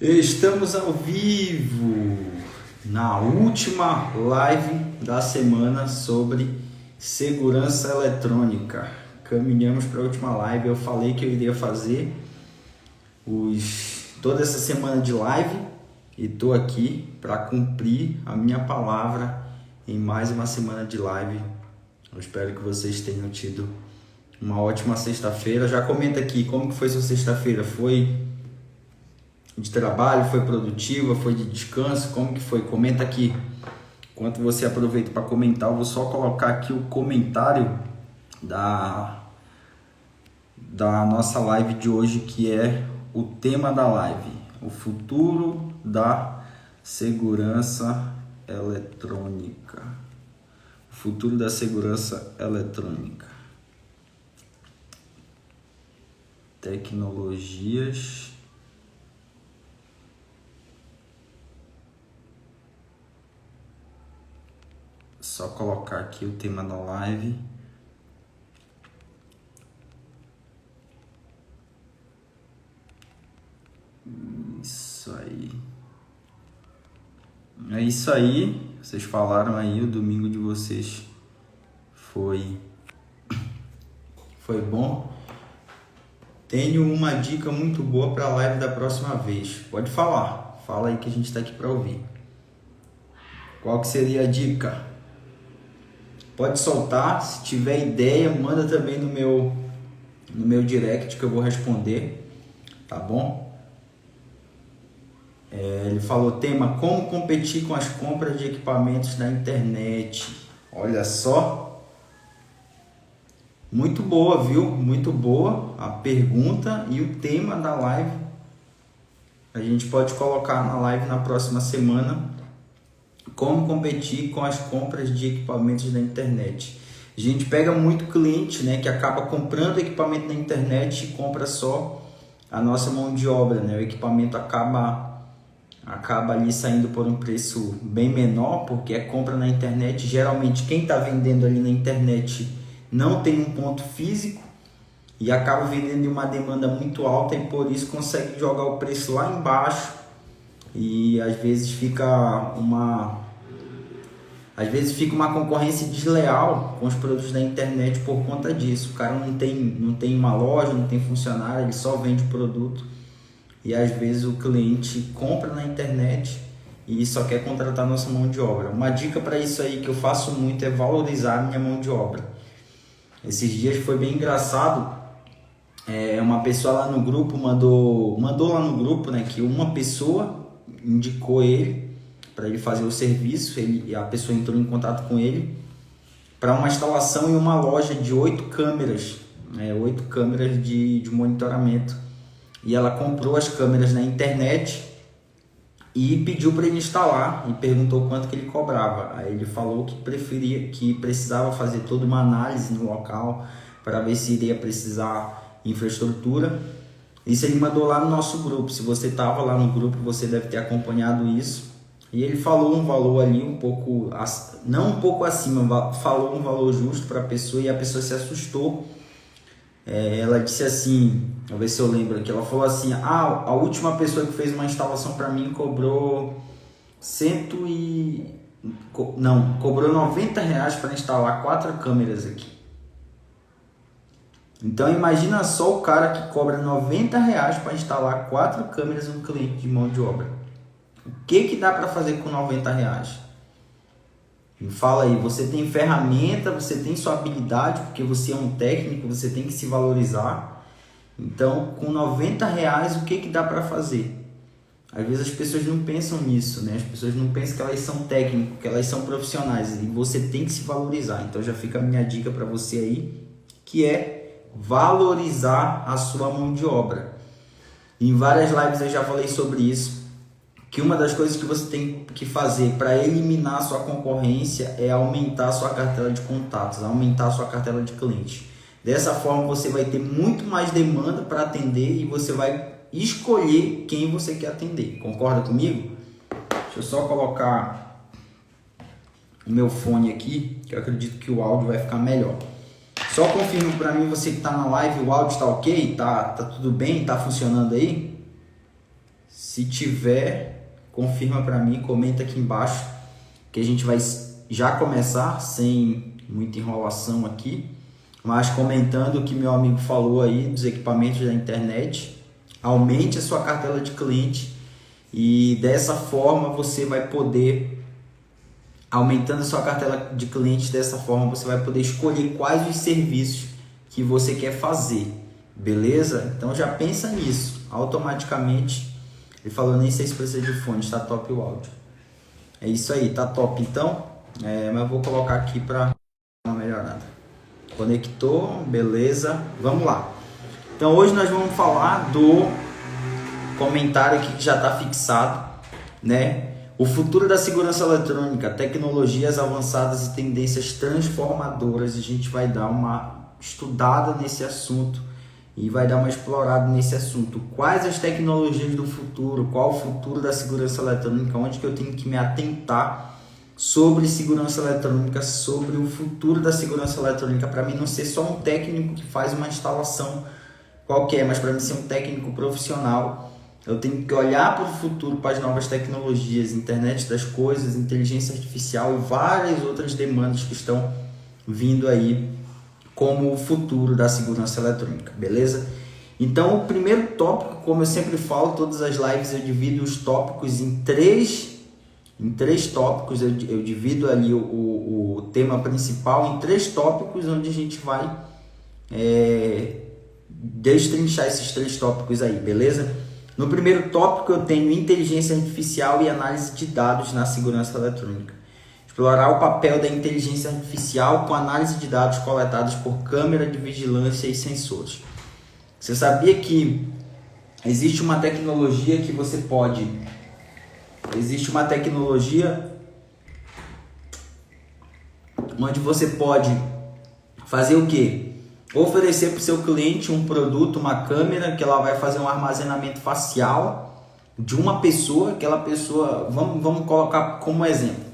Estamos ao vivo na última live da semana sobre segurança eletrônica. Caminhamos para a última live. Eu falei que eu iria fazer toda essa semana de live e estou aqui para cumprir a minha palavra em mais uma semana de live. Eu espero que vocês tenham tido uma ótima sexta-feira. Já comenta aqui como que foi sua sexta-feira. Foi de trabalho, foi produtiva, foi de descanso, como que foi? Comenta aqui. Enquanto você aproveita para comentar, eu vou só colocar aqui o comentário da nossa live de hoje, que é o tema da live: o futuro da segurança eletrônica. O futuro da segurança eletrônica. Tecnologias. Só colocar aqui o tema da live. Isso aí. É isso aí. Vocês falaram aí, o domingo de vocês foi bom. Tenho uma dica muito boa para a live da próxima vez. Pode falar. Fala aí que a gente está aqui para ouvir. Qual que seria a dica? Pode soltar, se tiver ideia, manda também no meu direct que eu vou responder, tá bom? Ele falou tema: como competir com as compras de equipamentos na internet. Olha só, muito boa, viu? Muito boa a pergunta e o tema da live. A gente pode colocar na live na próxima semana. Como competir com as compras de equipamentos na internet. A gente pega muito cliente, né, que acaba comprando equipamento na internet e compra só a nossa mão de obra, né? O equipamento acaba ali saindo por um preço bem menor, porque é compra na internet. Geralmente quem está vendendo ali na internet não tem um ponto físico e acaba vendendo em uma demanda muito alta e por isso consegue jogar o preço lá embaixo. E às vezes fica uma concorrência desleal com os produtos da internet por conta disso. O cara não tem uma loja, não tem funcionário, ele só vende o produto e às vezes o cliente compra na internet e só quer contratar nossa mão de obra. Uma dica para isso aí que eu faço muito é valorizar a minha mão de obra. Esses dias foi bem engraçado. Uma pessoa lá no grupo mandou lá no grupo, né, que uma pessoa indicou ele para ele fazer o serviço. A pessoa entrou em contato com ele para uma instalação em uma loja de 8 câmeras, 8 câmeras de monitoramento. E ela comprou as câmeras na internet e pediu para ele instalar e perguntou quanto que ele cobrava. Aí ele falou que precisava fazer toda uma análise no local para ver se iria precisar infraestrutura. Isso ele mandou lá no nosso grupo. Se você estava lá no grupo, você deve ter acompanhado isso. E ele falou um valor ali não um pouco acima, falou um valor justo para a pessoa e a pessoa se assustou. Ela disse assim, vou ver se eu lembro aqui, ela falou assim: a última pessoa que fez uma instalação para mim cobrou cobrou R$90 para instalar 4 câmeras aqui. Então imagina só o cara que cobra R$90 para instalar 4 câmeras no cliente de mão de obra. O que dá para fazer com R$90? Me fala aí, você tem ferramenta, você tem sua habilidade, porque você é um técnico, você tem que se valorizar. Então com R$90 o que dá para fazer? Às vezes as pessoas não pensam nisso, né? As pessoas não pensam que elas são técnicos, que elas são profissionais, e você tem que se valorizar. Então já fica a minha dica para você aí, que é valorizar a sua mão de obra. Em várias lives eu já falei sobre isso, que uma das coisas que você tem que fazer para eliminar a sua concorrência é aumentar a sua cartela de contatos, aumentar a sua cartela de clientes. Dessa forma você vai ter muito mais demanda para atender e você vai escolher quem você quer atender. Concorda comigo? Deixa eu só colocar o meu fone aqui, que eu acredito que o áudio vai ficar melhor. Só confirma para mim, você que está na live, o áudio está ok? Tá tudo bem? Tá funcionando aí? Se tiver, confirma para mim, comenta aqui embaixo, que a gente vai já começar sem muita enrolação aqui, mas comentando o que meu amigo falou aí dos equipamentos da internet. Aumente a sua cartela de cliente e dessa forma você vai poder, aumentando a sua cartela de clientes, dessa forma você vai poder escolher quais os serviços que você quer fazer, beleza? Então já pensa nisso, automaticamente. Ele falou, nem sei se precisa de fone, está top o áudio. É isso aí, tá top então, mas eu vou colocar aqui para dar uma melhorada. Conectou, beleza, vamos lá. Então hoje nós vamos falar do comentário aqui que já está fixado, né? O futuro da segurança eletrônica, tecnologias avançadas e tendências transformadoras. A gente vai dar uma estudada nesse assunto e vai dar uma explorada nesse assunto. Quais as tecnologias do futuro? Qual o futuro da segurança eletrônica? Onde que eu tenho que me atentar sobre segurança eletrônica, sobre o futuro da segurança eletrônica, para mim não ser só um técnico que faz uma instalação qualquer, mas para mim ser um técnico profissional. Eu tenho que olhar para o futuro, para as novas tecnologias, internet das coisas, inteligência artificial e várias outras demandas que estão vindo aí como o futuro da segurança eletrônica, beleza? Então, o primeiro tópico, como eu sempre falo, todas as lives eu divido os tópicos em três tópicos, eu divido ali o tema principal em 3 tópicos, onde a gente vai destrinchar esses 3 tópicos aí, beleza? No primeiro tópico eu tenho inteligência artificial e análise de dados na segurança eletrônica. Explorar o papel da inteligência artificial com análise de dados coletados por câmera de vigilância e sensores. Você sabia que existe uma tecnologia que você pode... Existe uma tecnologia onde você pode fazer o quê? Oferecer para o seu cliente um produto, uma câmera, que ela vai fazer um armazenamento facial de uma pessoa, aquela pessoa, vamos colocar como exemplo.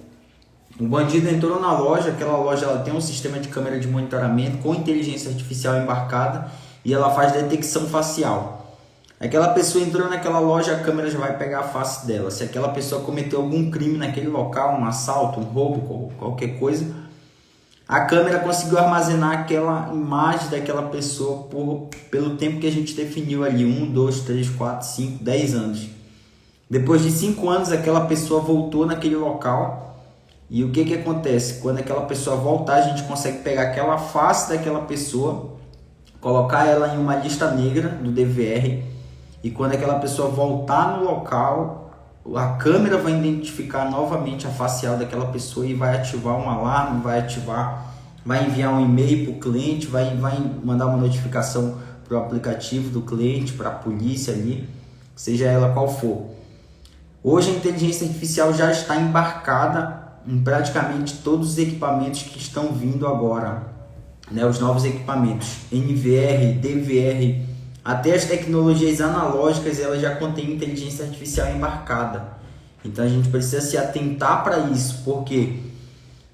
O bandido entrou na loja, aquela loja ela tem um sistema de câmera de monitoramento com inteligência artificial embarcada e ela faz detecção facial. Aquela pessoa entrou naquela loja, a câmera já vai pegar a face dela. Se aquela pessoa cometeu algum crime naquele local, um assalto, um roubo, qualquer coisa, a câmera conseguiu armazenar aquela imagem daquela pessoa pelo tempo que a gente definiu ali, 1, 2, 3, 4, 5, 10 anos. Depois de 5 anos, aquela pessoa voltou naquele local e o que acontece? Quando aquela pessoa voltar, a gente consegue pegar aquela face daquela pessoa, colocar ela em uma lista negra do DVR e quando aquela pessoa voltar no local, a câmera vai identificar novamente a facial daquela pessoa e vai ativar um alarme, vai enviar um e-mail para o cliente, vai mandar uma notificação para o aplicativo do cliente, para a polícia ali, seja ela qual for. Hoje a inteligência artificial já está embarcada em praticamente todos os equipamentos que estão vindo agora, né? Os novos equipamentos, NVR, DVR, até as tecnologias analógicas elas já contêm inteligência artificial embarcada. Então a gente precisa se atentar para isso, porque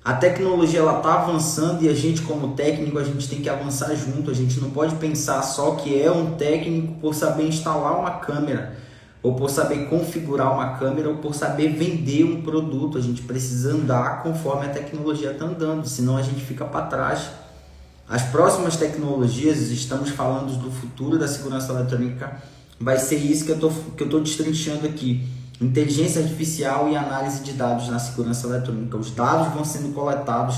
a tecnologia ela está avançando e a gente como técnico a gente tem que avançar junto. A gente não pode pensar só que é um técnico por saber instalar uma câmera, ou por saber configurar uma câmera, ou por saber vender um produto. A gente precisa andar conforme a tecnologia está andando, senão a gente fica para trás. As próximas tecnologias, estamos falando do futuro da segurança eletrônica, vai ser isso que eu estou destrinchando aqui. Inteligência artificial e análise de dados na segurança eletrônica. Os dados vão sendo coletados,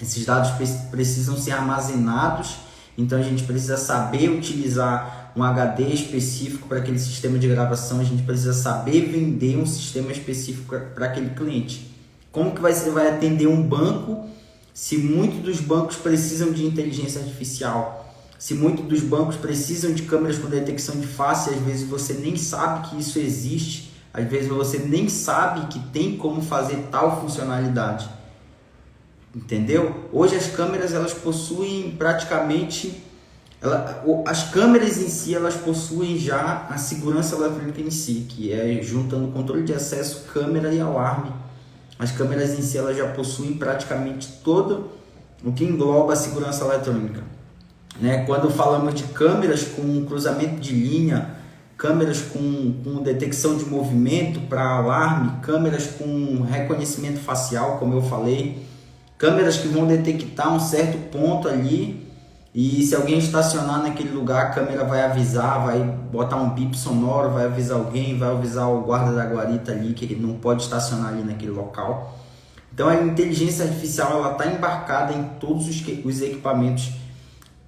esses dados precisam ser armazenados, então a gente precisa saber utilizar um HD específico para aquele sistema de gravação, a gente precisa saber vender um sistema específico para aquele cliente. Como que você vai atender um banco se muitos dos bancos precisam de inteligência artificial? Se muitos dos bancos precisam de câmeras com detecção de face, às vezes você nem sabe que isso existe, às vezes você nem sabe que tem como fazer tal funcionalidade. Entendeu? Hoje as câmeras elas possuem praticamente... as câmeras em si elas possuem já a segurança eletrônica em si, que é juntando controle de acesso, câmera e alarme. As câmeras em si elas já possuem praticamente todo o que engloba a segurança eletrônica, né? Quando falamos de câmeras com cruzamento de linha, câmeras com detecção de movimento para alarme, câmeras com reconhecimento facial, como eu falei, câmeras que vão detectar um certo ponto ali e se alguém estacionar naquele lugar, a câmera vai avisar, vai botar um bip sonoro, vai avisar alguém, vai avisar o guarda da guarita ali que ele não pode estacionar ali naquele local. Então a inteligência artificial ela está embarcada em todos os equipamentos,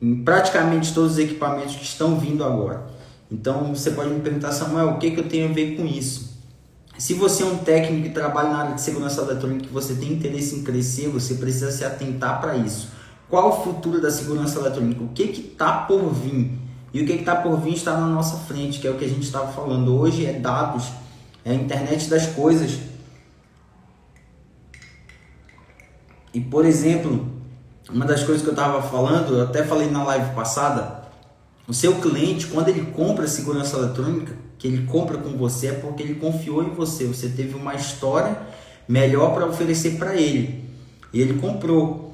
em praticamente todos os equipamentos que estão vindo agora. Então você pode me perguntar, Samuel, o que eu tenho a ver com isso? Se você é um técnico que trabalha na área de segurança eletrônica e você tem interesse em crescer, você precisa se atentar para isso. Qual o futuro da segurança eletrônica? O que está por vir? E o que está por vir está na nossa frente, que é o que a gente estava falando. Hoje é dados, é a internet das coisas. E, por exemplo, uma das coisas que eu estava falando, eu até falei na live passada, o seu cliente, quando ele compra segurança eletrônica, que ele compra com você, é porque ele confiou em você. Você teve uma história melhor para oferecer para ele. E ele comprou.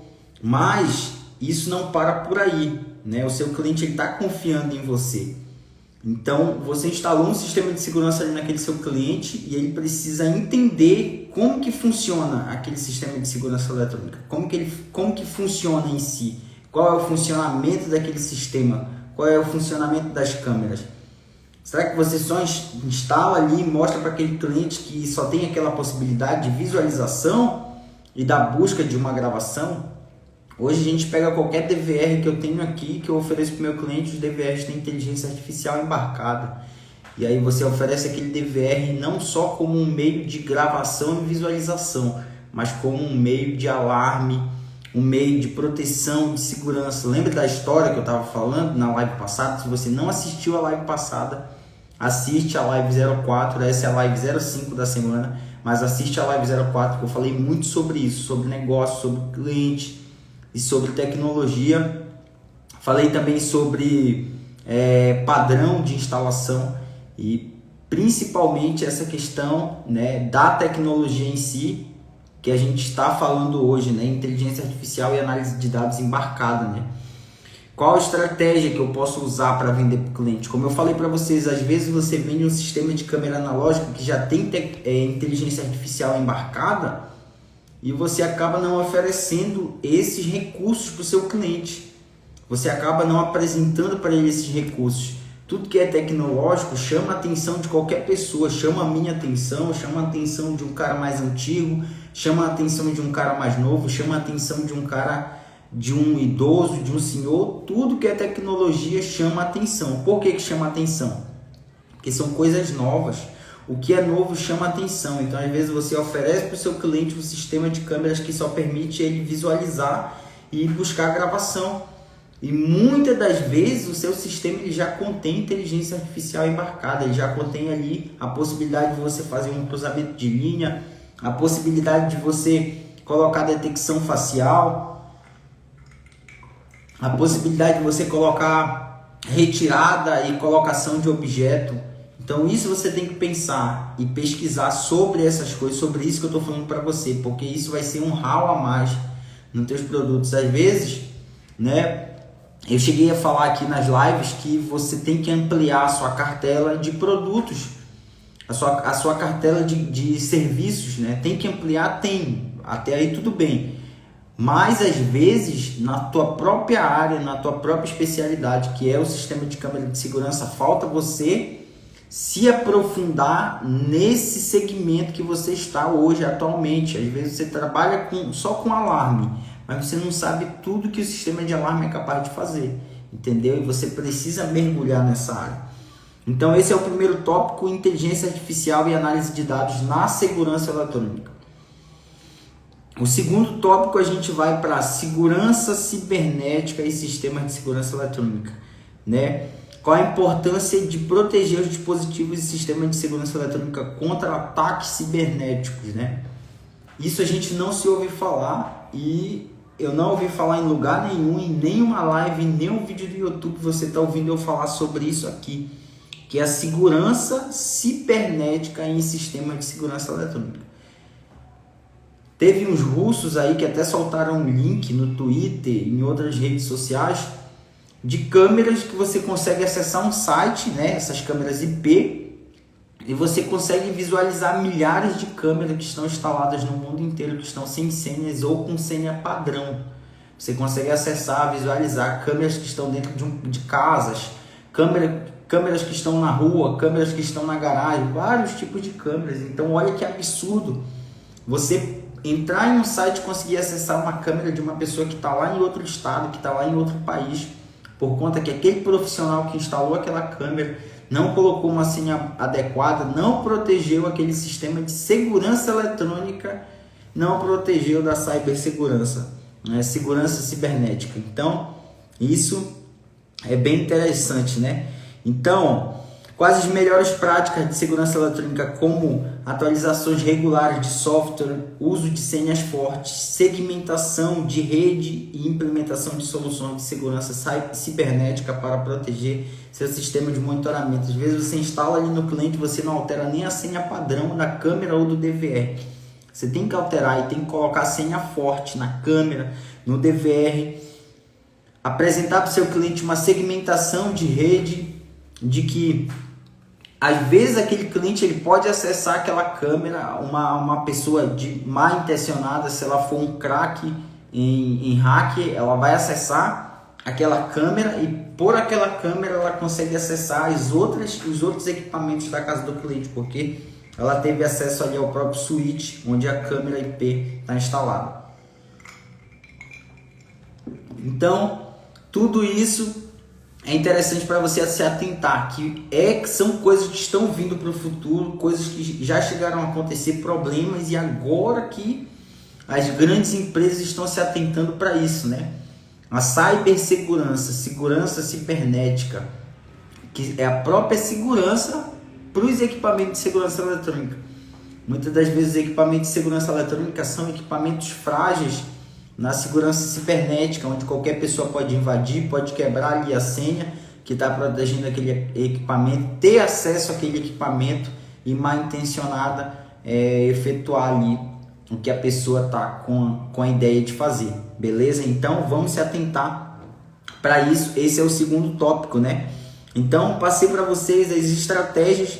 Mas isso não para por aí, né? O seu cliente está confiando em você. Então, você instalou um sistema de segurança ali naquele seu cliente e ele precisa entender como que funciona aquele sistema de segurança eletrônica. Como que funciona em si. Qual é o funcionamento daquele sistema. Qual é o funcionamento das câmeras. Será que você só instala ali e mostra para aquele cliente que só tem aquela possibilidade de visualização e da busca de uma gravação? Hoje a gente pega qualquer DVR que eu tenho aqui, que eu ofereço para o meu cliente, os DVRs têm inteligência artificial embarcada. E aí você oferece aquele DVR não só como um meio de gravação e visualização, mas como um meio de alarme, um meio de proteção, de segurança. Lembra da história que eu estava falando na live passada? Se você não assistiu a live passada, assiste a live 04, essa é a live 05 da semana, mas assiste a live 04 que eu falei muito sobre isso, sobre negócio, sobre cliente e sobre tecnologia. Falei também sobre padrão de instalação e principalmente essa questão, né, da tecnologia em si, que a gente está falando hoje, né, inteligência artificial e análise de dados embarcada, né? Qual a estratégia que eu posso usar para vender para o cliente? Como eu falei para vocês, às vezes você vende um sistema de câmera analógica que já tem inteligência artificial embarcada e você acaba não oferecendo esses recursos para o seu cliente. Você acaba não apresentando para ele esses recursos. Tudo que é tecnológico chama a atenção de qualquer pessoa, chama a minha atenção, chama a atenção de um cara mais antigo, chama a atenção de um cara mais novo, chama a atenção de um cara, de um idoso, de um senhor. Tudo que é tecnologia chama a atenção. Por que chama a atenção? Porque são coisas novas. O que é novo chama a atenção. Então, às vezes, você oferece para o seu cliente um sistema de câmeras que só permite ele visualizar e buscar gravação. E muitas das vezes o seu sistema ele já contém inteligência artificial embarcada, ele já contém ali a possibilidade de você fazer um cruzamento de linha, a possibilidade de você colocar detecção facial, a possibilidade de você colocar retirada e colocação de objeto. Então isso você tem que pensar e pesquisar sobre essas coisas, sobre isso que eu estou falando para você, porque isso vai ser um ralo a mais nos teus produtos. Às vezes, né? Eu cheguei a falar aqui nas lives que você tem que ampliar a sua cartela de produtos, a sua cartela de serviços, né? Tem que ampliar, tem, até aí tudo bem. Mas às vezes, na tua própria área, na tua própria especialidade, que é o sistema de câmera de segurança, falta você se aprofundar nesse segmento que você está hoje, atualmente. Às vezes você trabalha só com alarme, mas você não sabe tudo que o sistema de alarme é capaz de fazer, entendeu? E você precisa mergulhar nessa área. Então esse é o primeiro tópico, inteligência artificial e análise de dados na segurança eletrônica. O segundo tópico a gente vai para segurança cibernética e sistemas de segurança eletrônica, né? Qual a importância de proteger os dispositivos e sistemas de segurança eletrônica contra ataques cibernéticos, né? Isso a gente não se ouve falar e eu não ouvi falar em lugar nenhum, em nenhuma live, em nenhum vídeo do YouTube você está ouvindo eu falar sobre isso aqui, que é a segurança cibernética em sistemas de segurança eletrônica. Teve uns russos aí que até soltaram um link no Twitter e em outras redes sociais de câmeras que você consegue acessar um site, né? Essas câmeras IP, e você consegue visualizar milhares de câmeras que estão instaladas no mundo inteiro, que estão sem senhas ou com senha padrão. Você consegue acessar, visualizar câmeras que estão dentro de casas, câmeras que estão na rua, câmeras que estão na garagem, vários tipos de câmeras. Então olha que absurdo você entrar em um site e conseguir acessar uma câmera de uma pessoa que está lá em outro estado, que está lá em outro país, por conta que aquele profissional que instalou aquela câmera não colocou uma senha adequada, não protegeu aquele sistema de segurança eletrônica, não protegeu da cibersegurança, né? Segurança cibernética. Então, isso é bem interessante, né? Então, quais as melhores práticas de segurança eletrônica, como atualizações regulares de software, uso de senhas fortes, segmentação de rede e implementação de soluções de segurança cibernética para proteger seu sistema de monitoramento. Às vezes você instala ali no cliente, você não altera nem a senha padrão da câmera ou do DVR. Você tem que alterar e tem que colocar a senha forte na câmera, no DVR, apresentar para o seu cliente uma segmentação de rede, de que às vezes aquele cliente ele pode acessar aquela câmera, uma pessoa de má intencionada, se ela for um craque em hack, ela vai acessar aquela câmera e por aquela câmera ela consegue acessar os outros equipamentos da casa do cliente, porque ela teve acesso ali ao próprio switch onde a câmera IP está instalada. Então, tudo isso é interessante para você se atentar, que são coisas que estão vindo para o futuro, coisas que já chegaram a acontecer, problemas, e agora que as grandes empresas estão se atentando para isso, né? A cibersegurança, segurança cibernética, que é a própria segurança para os equipamentos de segurança eletrônica. Muitas das vezes os equipamentos de segurança eletrônica são equipamentos frágeis na segurança cibernética, onde qualquer pessoa pode invadir, pode quebrar ali a senha que está protegendo aquele equipamento, ter acesso àquele equipamento e mal intencionada efetuar ali o que a pessoa está com a ideia de fazer, beleza? Então vamos se atentar para isso. Esse é o segundo tópico, né? Então passei para vocês as estratégias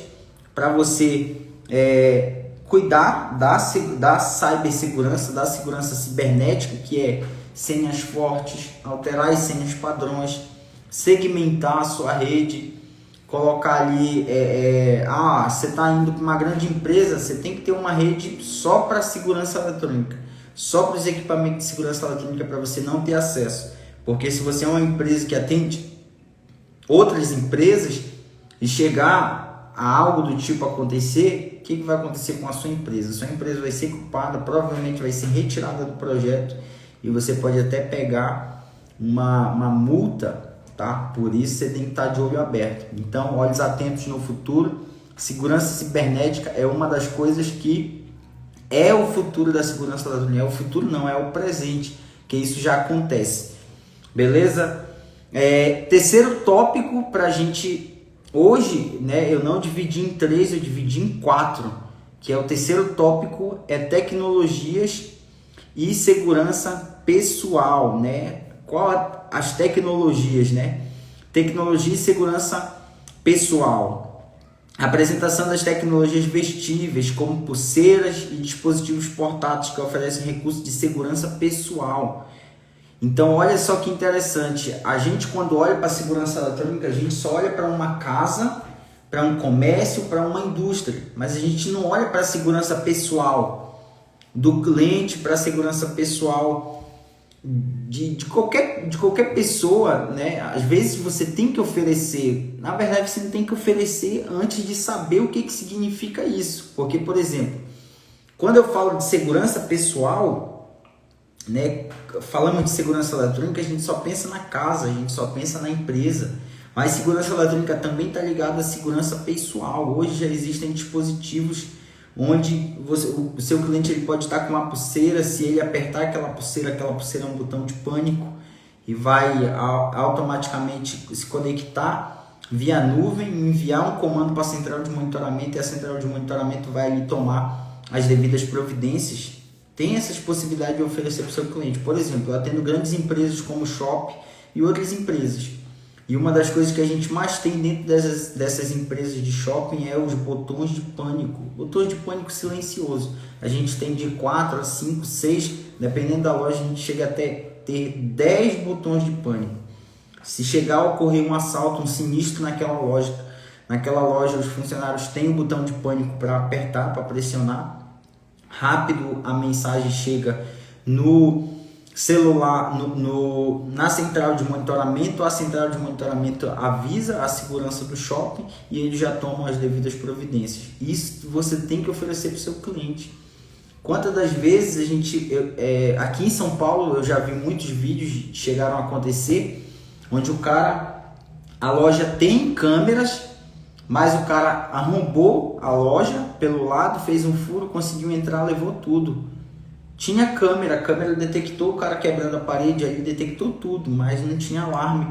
para você cuidar da cibersegurança, da segurança cibernética, que é senhas fortes, alterar as senhas padrões, segmentar a sua rede, colocar ali, você está indo para uma grande empresa, você tem que ter uma rede só para segurança eletrônica, só para os equipamentos de segurança eletrônica, para você não ter acesso, porque se você é uma empresa que atende outras empresas e chegar a algo do tipo acontecer, o que vai acontecer com a sua empresa? Sua empresa vai ser culpada, provavelmente vai ser retirada do projeto e você pode até pegar uma multa, tá? Por isso você tem que estar de olho aberto. Então, olhos atentos no futuro. Segurança cibernética é uma das coisas que é o futuro da segurança eletrônica. É o futuro, não, é o presente, que isso já acontece. Beleza? Terceiro tópico para a gente... Hoje, né, eu não dividi em 3, eu dividi em 4, que é o terceiro tópico, é tecnologias e segurança pessoal, né? Qual as tecnologias, né? Tecnologia e segurança pessoal. Apresentação das tecnologias vestíveis, como pulseiras e dispositivos portáteis que oferecem recursos de segurança pessoal. Então, olha só que interessante, a gente quando olha para a segurança eletrônica, a gente só olha para uma casa, para um comércio, para uma indústria, mas a gente não olha para a segurança pessoal do cliente, para a segurança pessoal de qualquer pessoa, né? Às vezes você tem que oferecer, na verdade você não tem que oferecer antes de saber o que significa isso, porque, por exemplo, quando eu falo de segurança pessoal, né, falamos de segurança eletrônica, a gente só pensa na casa, a gente só pensa na empresa, mas segurança eletrônica também está ligada à segurança pessoal. Hoje já existem dispositivos onde o seu cliente ele pode estar com uma pulseira, se ele apertar aquela pulseira é um botão de pânico e vai automaticamente se conectar via nuvem, enviar um comando para a central de monitoramento, e a central de monitoramento vai ali tomar as devidas providências. Tem essas possibilidades de oferecer para o seu cliente. Por exemplo, eu atendo grandes empresas como Shop e outras empresas. E uma das coisas que a gente mais tem dentro dessas empresas de shopping é os botões de pânico. Botões de pânico silencioso. A gente tem de 4 a 5, 6, dependendo da loja, a gente chega até ter 10 botões de pânico. Se chegar a ocorrer um assalto, um sinistro naquela loja os funcionários têm o botão de pânico para apertar, para pressionar. Rápido a mensagem chega no celular, na central de monitoramento. A central de monitoramento avisa a segurança do shopping e eles já tomam as devidas providências. Isso você tem que oferecer para o seu cliente. Quantas das vezes aqui em São Paulo eu já vi muitos vídeos que chegaram a acontecer, onde a loja tem câmeras, mas o cara arrombou a loja pelo lado, fez um furo, conseguiu entrar, levou tudo. Tinha câmera, a câmera detectou o cara quebrando a parede ali, detectou tudo, mas não tinha alarme.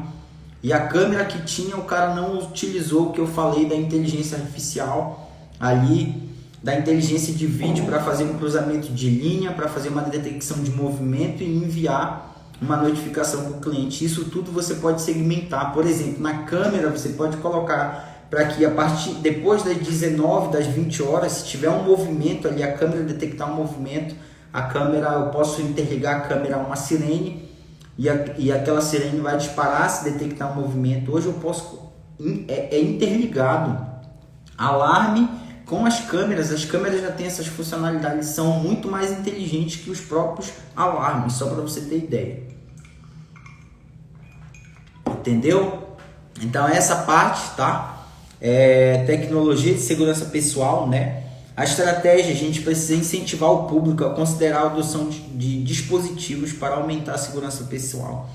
E a câmera que tinha, o cara não utilizou o que eu falei da inteligência artificial ali, da inteligência de vídeo para fazer um cruzamento de linha, para fazer uma detecção de movimento e enviar uma notificação para o cliente. Isso tudo você pode segmentar. Por exemplo, na câmera você pode colocar para que depois das 19, das 20 horas, se tiver um movimento ali, a câmera detectar um movimento, eu posso interligar a câmera a uma sirene e aquela sirene vai disparar se detectar um movimento. Hoje eu posso, interligado, alarme com as câmeras já têm essas funcionalidades, são muito mais inteligentes que os próprios alarmes, só para você ter ideia. Entendeu? Então essa parte, tá? Tecnologia de segurança pessoal, né? A estratégia, a gente precisa incentivar o público a considerar a adoção de dispositivos para aumentar a segurança pessoal,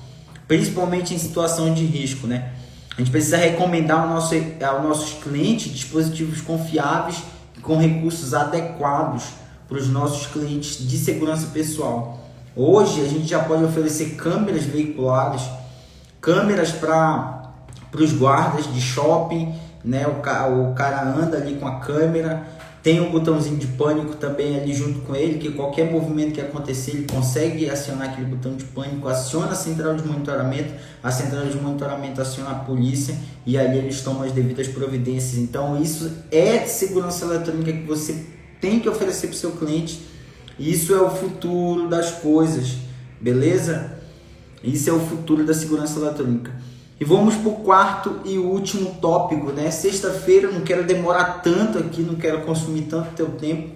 principalmente em situação de risco, né? A gente precisa recomendar aos nossos clientes dispositivos confiáveis e com recursos adequados para os nossos clientes de segurança pessoal. Hoje a gente já pode oferecer câmeras veiculares, câmeras para os guardas de shopping, né? O cara anda ali com a câmera. Tem um botãozinho de pânico também ali junto com ele, que qualquer movimento que acontecer, ele consegue acionar aquele botão de pânico, aciona a central de monitoramento aciona a polícia e ali eles tomam as devidas providências. Então isso é segurança eletrônica que você tem que oferecer para o seu cliente. Isso é o futuro das coisas, beleza? Isso é o futuro da segurança eletrônica. E vamos para o quarto e último tópico, né? Sexta-feira, não quero demorar tanto aqui, não quero consumir tanto teu tempo,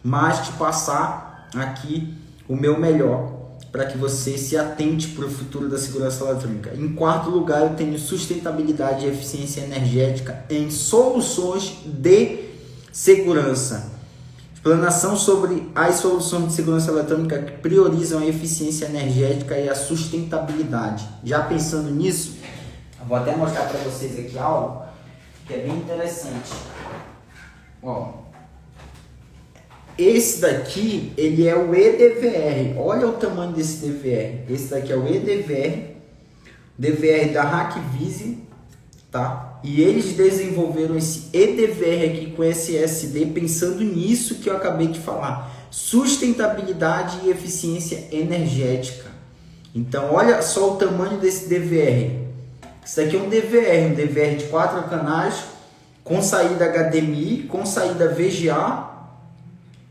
mas te passar aqui o meu melhor para que você se atente para o futuro da segurança eletrônica. Em quarto lugar, eu tenho sustentabilidade e eficiência energética em soluções de segurança. Explanação sobre as soluções de segurança eletrônica que priorizam a eficiência energética e a sustentabilidade. Já pensando nisso, vou até mostrar para vocês aqui algo que é bem interessante. Ó, esse daqui, ele é o EDVR. Olha o tamanho desse DVR. Esse daqui é o EDVR, DVR da Hackvise, tá? E eles desenvolveram esse EDVR aqui com SSD pensando nisso que eu acabei de falar. Sustentabilidade e eficiência energética. Então, olha só o tamanho desse DVR. Isso aqui é um DVR de 4 canais, com saída HDMI, com saída VGA,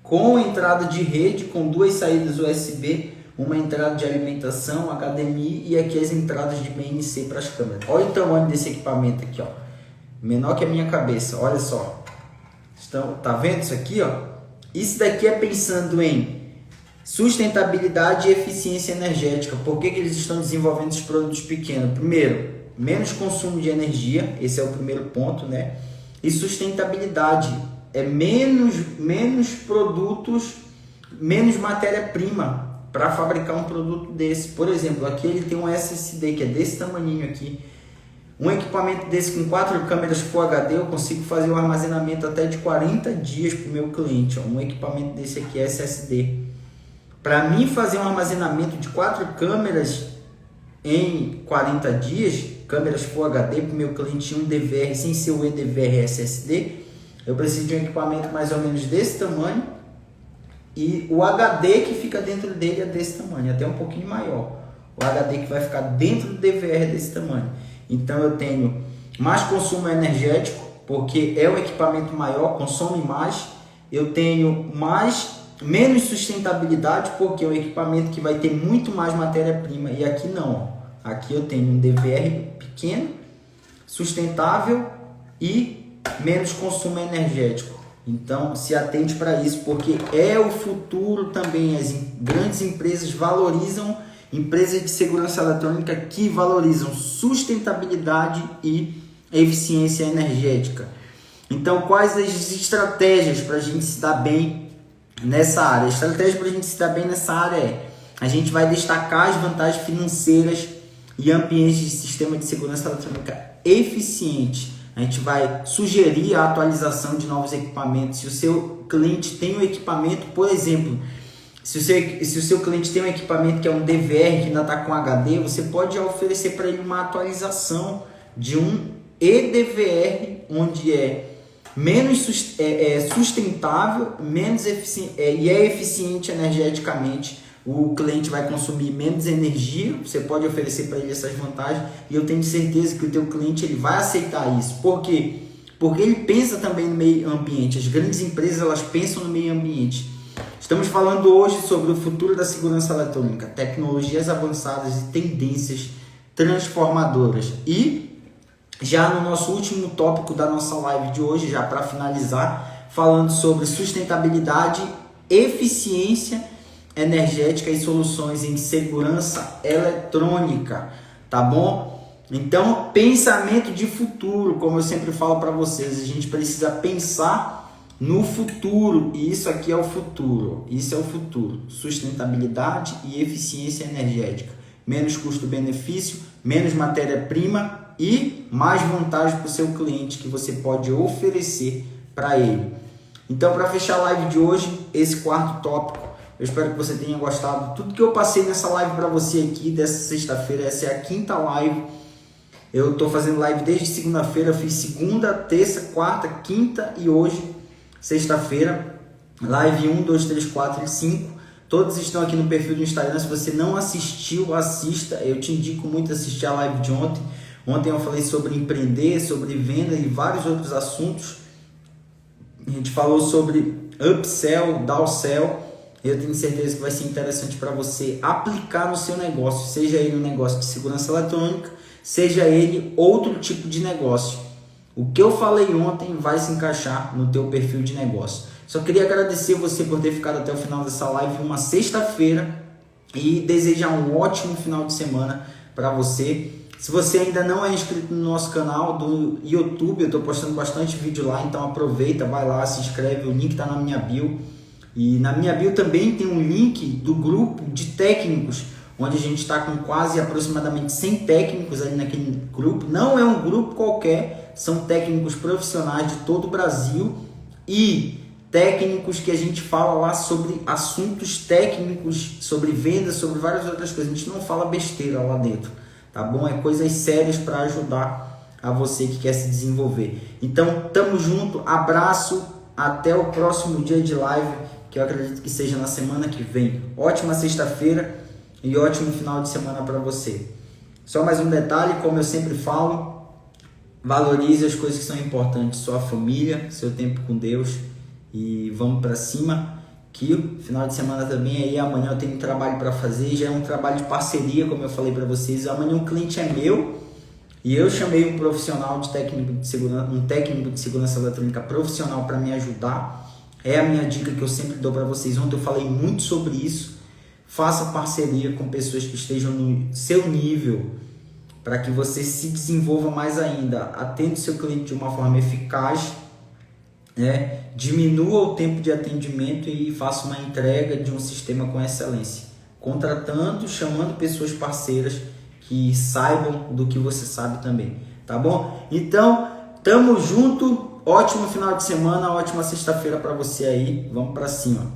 com entrada de rede, com 2 saídas USB, uma entrada de alimentação, HDMI e aqui as entradas de BNC para as câmeras. Olha o tamanho desse equipamento aqui, ó. Menor que a minha cabeça, olha só. Tá vendo isso aqui, ó? Isso daqui é pensando em sustentabilidade e eficiência energética. Por que eles estão desenvolvendo esses produtos pequenos? Primeiro, menos consumo de energia, esse é o primeiro ponto, né? E sustentabilidade, é menos produtos, menos matéria-prima para fabricar um produto desse. Por exemplo, aqui ele tem um SSD que é desse tamaninho aqui. Um equipamento desse com 4 câmeras Full HD, eu consigo fazer um armazenamento até de 40 dias para o meu cliente. Ó. Um equipamento desse aqui é SSD. Para mim fazer um armazenamento de 4 câmeras em 40 dias, câmeras Full HD para o meu cliente, um DVR sem ser o EDVR SSD, eu preciso de um equipamento mais ou menos desse tamanho e o HD que fica dentro dele é desse tamanho, até um pouquinho maior. O HD que vai ficar dentro do DVR é desse tamanho. Então eu tenho mais consumo energético, porque é um equipamento maior, consome mais. Eu tenho menos sustentabilidade, porque é um equipamento que vai ter muito mais matéria-prima. E aqui não. Aqui eu tenho um DVR pequeno, sustentável e menos consumo energético. Então se atente para isso, porque é o futuro também. As grandes empresas valorizam, empresas de segurança eletrônica que valorizam sustentabilidade e eficiência energética. Então, quais as estratégias para a gente se dar bem nessa área? A estratégia para a gente se dar bem nessa área é: a gente vai destacar as vantagens financeiras e ambientes de sistema de segurança eletrônica eficiente. A gente vai sugerir a atualização de novos equipamentos. Se o seu cliente tem um equipamento, por exemplo, se o seu cliente tem um equipamento que é um DVR que ainda está com HD, você pode oferecer para ele uma atualização de um EDVR, onde é menos sustentável, menos e é eficiente energeticamente. O cliente vai consumir menos energia. Você pode oferecer para ele essas vantagens, e eu tenho certeza que o teu cliente ele vai aceitar isso. Por quê? Porque ele pensa também no meio ambiente. As grandes empresas, elas pensam no meio ambiente. Estamos falando hoje sobre o futuro da segurança eletrônica, tecnologias avançadas e tendências transformadoras. E já no nosso último tópico da nossa live de hoje, já para finalizar, falando sobre sustentabilidade, eficiência energética e soluções em segurança eletrônica, tá bom? Então, pensamento de futuro, como eu sempre falo para vocês, a gente precisa pensar no futuro, e isso aqui é o futuro, isso é o futuro, sustentabilidade e eficiência energética, menos custo-benefício, menos matéria-prima e mais vantagem para o seu cliente que você pode oferecer para ele. Então, para fechar a live de hoje, esse quarto tópico, eu espero que você tenha gostado. Tudo que eu passei nessa live para você aqui, dessa sexta-feira, essa é a quinta live. Eu estou fazendo live desde segunda-feira, eu fiz segunda, terça, quarta, quinta e hoje, sexta-feira. Live 1, 2, 3, 4 e 5. Todos estão aqui no perfil do Instagram. Se você não assistiu, assista. Eu te indico muito assistir a live de ontem. Ontem eu falei sobre empreender, sobre venda e vários outros assuntos. A gente falou sobre upsell, downsell. Eu tenho certeza que vai ser interessante para você aplicar no seu negócio, seja ele um negócio de segurança eletrônica, seja ele outro tipo de negócio. O que eu falei ontem vai se encaixar no teu perfil de negócio. Só queria agradecer você por ter ficado até o final dessa live, uma sexta-feira, e desejar um ótimo final de semana para você. Se você ainda não é inscrito no nosso canal do YouTube, eu estou postando bastante vídeo lá, então aproveita, vai lá, se inscreve, o link está na minha bio. E na minha bio também tem um link do grupo de técnicos, onde a gente está com quase aproximadamente 100 técnicos ali naquele grupo. Não é um grupo qualquer, são técnicos profissionais de todo o Brasil e técnicos que a gente fala lá sobre assuntos técnicos, sobre vendas, sobre várias outras coisas. A gente não fala besteira lá dentro, tá bom? É coisas sérias para ajudar a você que quer se desenvolver. Então, tamo junto, abraço, até o próximo dia de live, que eu acredito que seja na semana que vem. Ótima sexta-feira e ótimo final de semana para você. Só mais um detalhe, como eu sempre falo, valorize as coisas que são importantes, sua família, seu tempo com Deus, e vamos para cima, que o final de semana também aí, amanhã eu tenho um trabalho para fazer, já é um trabalho de parceria, como eu falei para vocês. Amanhã um cliente é meu e eu chamei um profissional de técnico de segurança, um técnico de segurança eletrônica profissional para me ajudar. É a minha dica que eu sempre dou para vocês. Ontem eu falei muito sobre isso. Faça parceria com pessoas que estejam no seu nível, para que você se desenvolva mais ainda. Atenda o seu cliente de uma forma eficaz, né? Diminua o tempo de atendimento e faça uma entrega de um sistema com excelência. Contratando, chamando pessoas parceiras que saibam do que você sabe também. Tá bom? Então, tamo junto. Ótimo final de semana, ótima sexta-feira para você aí. Vamos para cima.